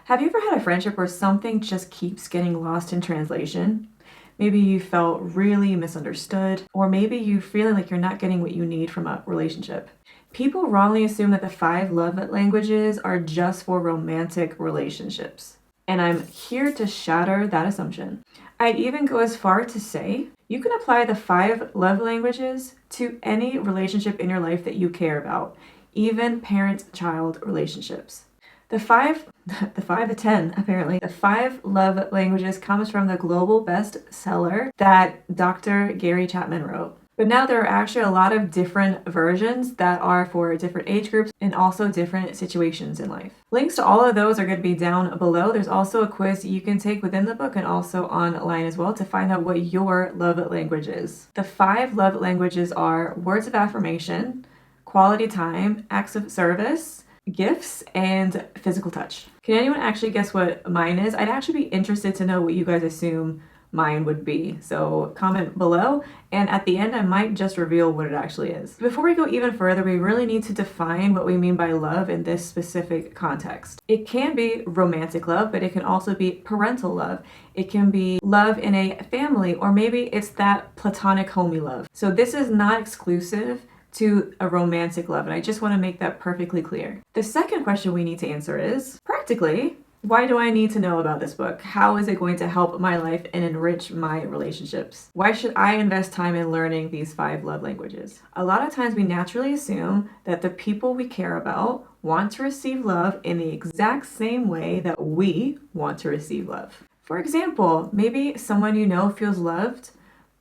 Have you ever had a friendship where something just keeps getting lost in translation? Maybe you felt really misunderstood, or maybe you feeling like you're not getting what you need from a relationship. People wrongly assume that the 5 love languages are just for romantic relationships. And I'm here to shatter that assumption. I'd even go as far to say you can apply the 5 love languages to any relationship in your life that you care about, even parent-child relationships. The 5 to 10, apparently. The 5 love languages comes from the global bestseller that Dr. Gary Chapman wrote. But now there are actually a lot of different versions that are for different age groups and also different situations in life. Links to all of those are going to be down below. There's also a quiz you can take within the book and also online as well to find out what your love language is. The 5 love languages are words of affirmation, quality time, acts of service, gifts, and physical touch. Can anyone actually guess what mine is? I'd actually be interested to know what you guys assume mine would be. So comment below, and at the end I might just reveal what it actually is. Before we go even further, we really need to define what we mean by love in this specific context. It can be romantic love, but it can also be parental love. It can be love in a family, or maybe it's that platonic homey love. So this is not exclusive to a romantic love, and I just want to make that perfectly clear. The second question we need to answer is, practically, why do I need to know about this book? How is it going to help my life and enrich my relationships? Why should I invest time in learning these 5 love languages? A lot of times we naturally assume that the people we care about want to receive love in the exact same way that we want to receive love. For example, maybe someone you know feels loved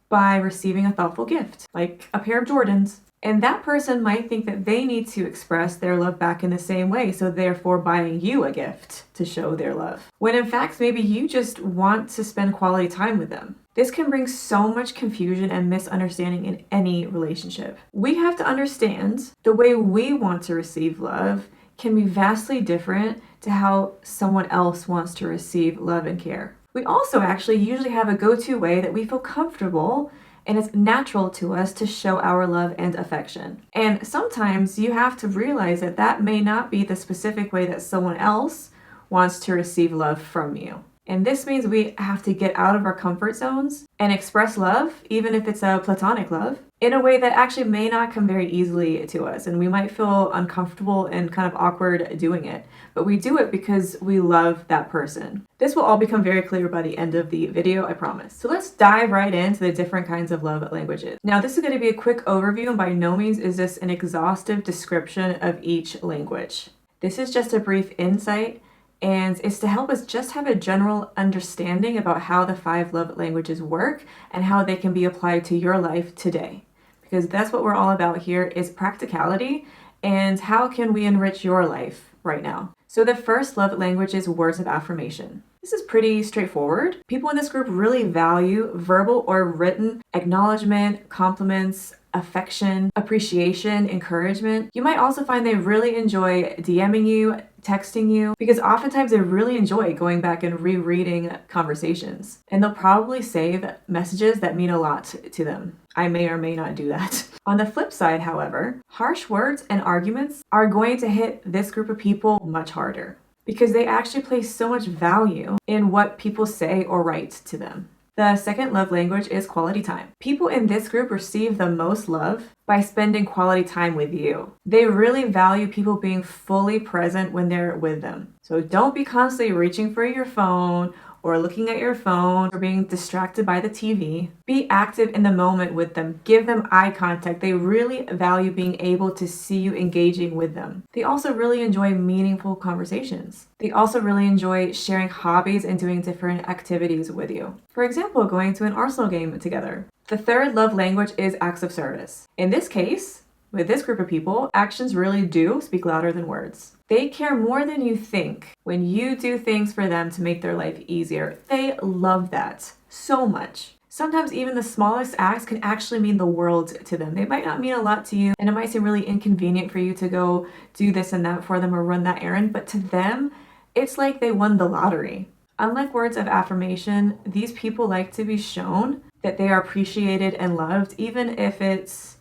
by receiving a thoughtful gift, like a pair of Jordans. And that person might think that they need to express their love back in the same way, so therefore buying you a gift to show their love. When in fact, maybe you just want to spend quality time with them. This can bring so much confusion and misunderstanding in any relationship. We have to understand the way we want to receive love can be vastly different to how someone else wants to receive love and care. We also actually usually have a go-to way that we feel comfortable and it's natural to us to show our love and affection. And sometimes you have to realize that that may not be the specific way that someone else wants to receive love from you. And this means we have to get out of our comfort zones and express love, even if it's a platonic love, in a way that actually may not come very easily to us. And we might feel uncomfortable and kind of awkward doing it, but we do it because we love that person. This will all become very clear by the end of the video, I promise. So let's dive right into the different kinds of love languages. Now, this is going to be a quick overview, and by no means is this an exhaustive description of each language. This is just a brief insight, and it's to help us just have a general understanding about how the 5 love languages work and how they can be applied to your life today. Because that's what we're all about here, is practicality and how can we enrich your life right now. So the first love language is words of affirmation. This is pretty straightforward. People in this group really value verbal or written acknowledgement, compliments, affection, appreciation, encouragement. You might also find they really enjoy DMing you, texting you, because oftentimes they really enjoy going back and rereading conversations. And they'll probably save messages that mean a lot to them. I may or may not do that. On the flip side, however, harsh words and arguments are going to hit this group of people much harder because they actually place so much value in what people say or write to them. The second love language is quality time. People in this group receive the most love by spending quality time with you. They really value people being fully present when they're with them. So don't be constantly reaching for your phone or looking at your phone or being distracted by the TV. Be active in the moment with them. Give them eye contact. They really value being able to see you engaging with them. They also really enjoy meaningful conversations. They also really enjoy sharing hobbies and doing different activities with you. For example, going to an Arsenal game together. The third love language is acts of service. In this case, with this group of people, actions really do speak louder than words. They care more than you think when you do things for them to make their life easier. They love that so much. Sometimes even the smallest acts can actually mean the world to them. They might not mean a lot to you, and it might seem really inconvenient for you to go do this and that for them or run that errand, but to them, it's like they won the lottery. Unlike words of affirmation, these people like to be shown that they are appreciated and loved, even if it's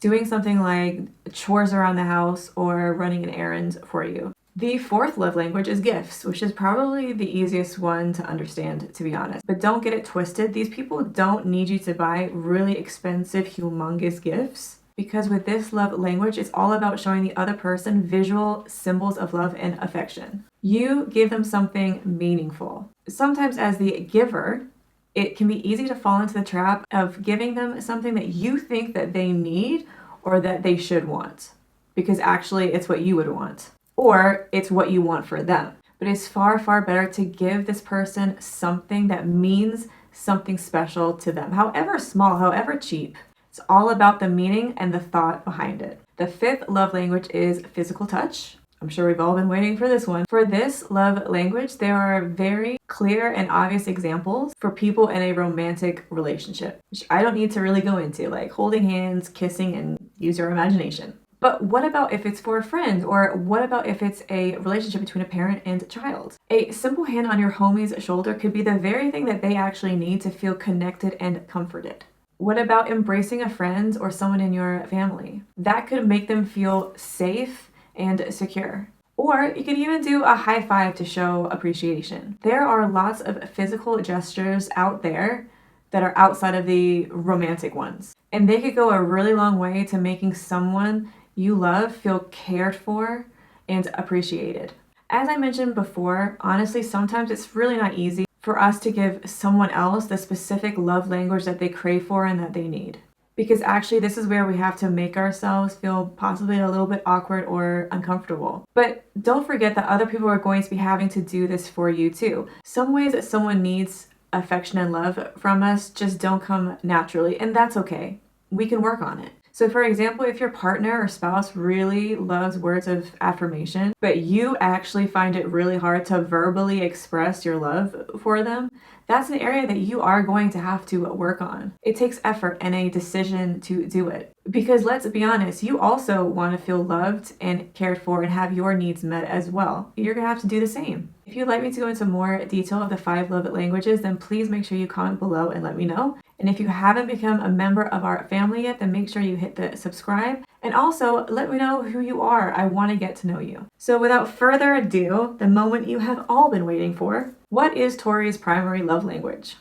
doing something like chores around the house or running an errand for you. The fourth love language is gifts, which is probably the easiest one to understand, to be honest. But don't get it twisted. These people don't need you to buy really expensive, humongous gifts, because with this love language, it's all about showing the other person visual symbols of love and affection. You give them something meaningful. Sometimes as the giver, it can be easy to fall into the trap of giving them something that you think that they need or that they should want, because actually it's what you would want, or it's what you want for them. But it's far, far better to give this person something that means something special to them, however small, however cheap. It's all about the meaning and the thought behind it. The fifth love language is physical touch. I'm sure we've all been waiting for this one. For this love language, there are very clear and obvious examples for people in a romantic relationship, which I don't need to really go into, like holding hands, kissing, and use your imagination. But what about if it's for a friend? Or what about if it's a relationship between a parent and a child? A simple hand on your homie's shoulder could be the very thing that they actually need to feel connected and comforted. What about embracing a friend or someone in your family? That could make them feel safe and secure. Or you could even do a high five to show appreciation. There are lots of physical gestures out there that are outside of the romantic ones, and they could go a really long way to making someone you love feel cared for and appreciated. As I mentioned before, honestly, sometimes it's really not easy for us to give someone else the specific love language that they crave for and that they need. Because actually, this is where we have to make ourselves feel possibly a little bit awkward or uncomfortable. But don't forget that other people are going to be having to do this for you too. Some ways that someone needs affection and love from us just don't come naturally, and that's okay. We can work on it. So for example, if your partner or spouse really loves words of affirmation, but you actually find it really hard to verbally express your love for them, that's an area that you are going to have to work on. It takes effort and a decision to do it. Because let's be honest, you also want to feel loved and cared for and have your needs met as well. You're going to have to do the same. If you'd like me to go into more detail of the 5 love languages, then please make sure you comment below and let me know. And if you haven't become a member of our family yet, then make sure you hit the subscribe. And also let me know who you are. I want to get to know you. So without further ado, the moment you have all been waiting for, what is Tori's primary love language?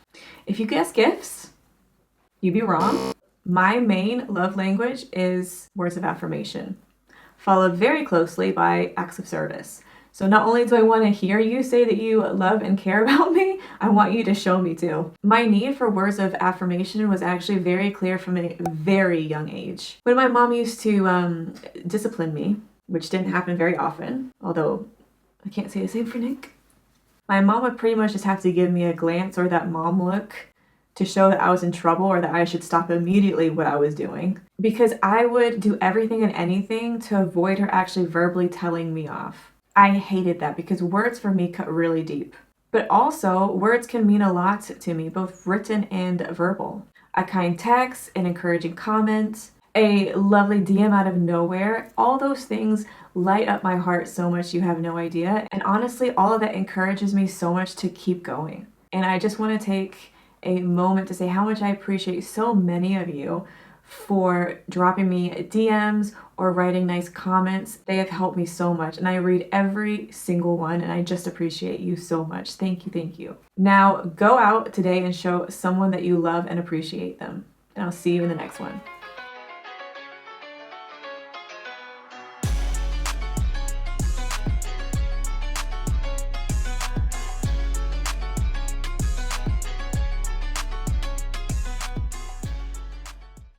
If you guess gifts, you'd be wrong. My main love language is words of affirmation, followed very closely by acts of service. So not only do I want to hear you say that you love and care about me, I want you to show me too. My need for words of affirmation was actually very clear from a very young age. When my mom used to discipline me, which didn't happen very often, although I can't say the same for Nick, my mom would pretty much just have to give me a glance or that mom look to show that I was in trouble or that I should stop immediately what I was doing. Because I would do everything and anything to avoid her actually verbally telling me off. I hated that because words for me cut really deep. But also, words can mean a lot to me, both written and verbal. A kind text, an encouraging comment, a lovely DM out of nowhere, all those things light up my heart so much you have no idea. And honestly, all of that encourages me so much to keep going. And I just want to take a moment to say how much I appreciate so many of you for dropping me DMs or writing nice comments. They have helped me so much, and I read every single one, and I just appreciate you so much. Thank you, thank you. Now go out today and show someone that you love and appreciate them, and I'll see you in the next one.